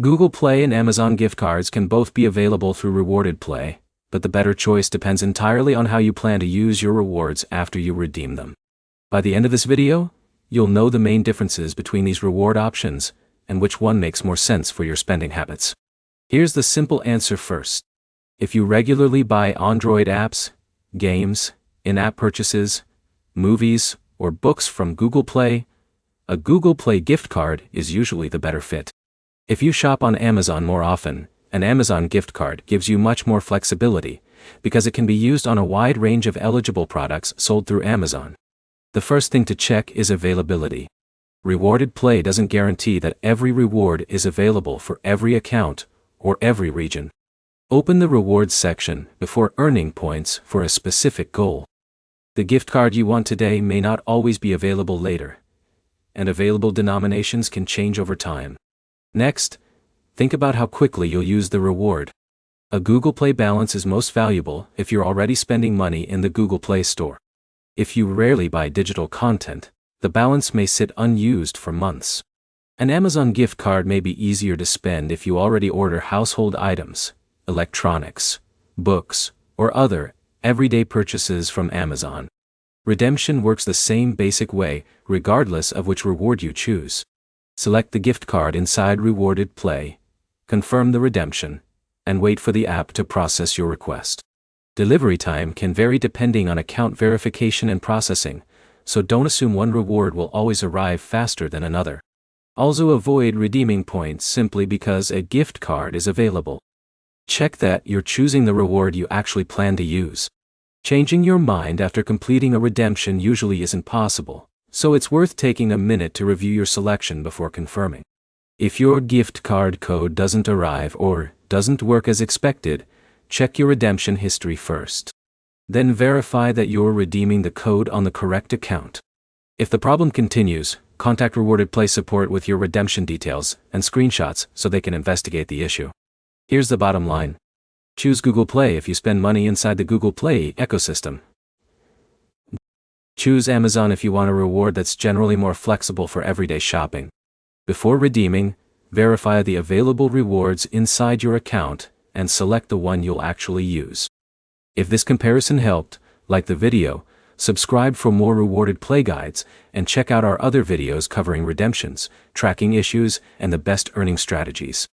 Google Play and Amazon gift cards can both be available through Rewarded Play, but the better choice depends entirely on how you plan to use your rewards after you redeem them. By the end of this video, you'll know the main differences between these reward options and which one makes more sense for your spending habits. Here's the simple answer first. If you regularly buy Android apps, games, in-app purchases, movies, or books from Google Play, a Google Play gift card is usually the better fit. If you shop on Amazon more often, an Amazon gift card gives you much more flexibility because it can be used on a wide range of eligible products sold through Amazon. The first thing to check is availability. Rewarded Play doesn't guarantee that every reward is available for every account or every region. Open the rewards section before earning points for a specific goal. The gift card you want today may not always be available later, and available denominations can change over time. Next, think about how quickly you'll use the reward. A Google Play balance is most valuable if you're already spending money in the Google Play Store. If you rarely buy digital content, the balance may sit unused for months. An Amazon gift card may be easier to spend if you already order household items, electronics, books, or other everyday purchases from Amazon. Redemption works the same basic way, regardless of which reward you choose. Select the gift card inside Rewarded Play, confirm the redemption, and wait for the app to process your request. Delivery time can vary depending on account verification and processing, so don't assume one reward will always arrive faster than another. Also avoid redeeming points simply because a gift card is available. Check that you're choosing the reward you actually plan to use. Changing your mind after completing a redemption usually isn't possible, so it's worth taking a minute to review your selection before confirming. If your gift card code doesn't arrive or doesn't work as expected, check your redemption history first. Then verify that you're redeeming the code on the correct account. If the problem continues, contact Rewarded Play support with your redemption details and screenshots so they can investigate the issue. Here's the bottom line. Choose Google Play if you spend money inside the Google Play ecosystem. Choose Amazon if you want a reward that's generally more flexible for everyday shopping. Before redeeming, verify the available rewards inside your account and select the one you'll actually use. If this comparison helped, like the video, subscribe for more Rewarded Play guides, and check out our other videos covering redemptions, tracking issues, and the best earning strategies.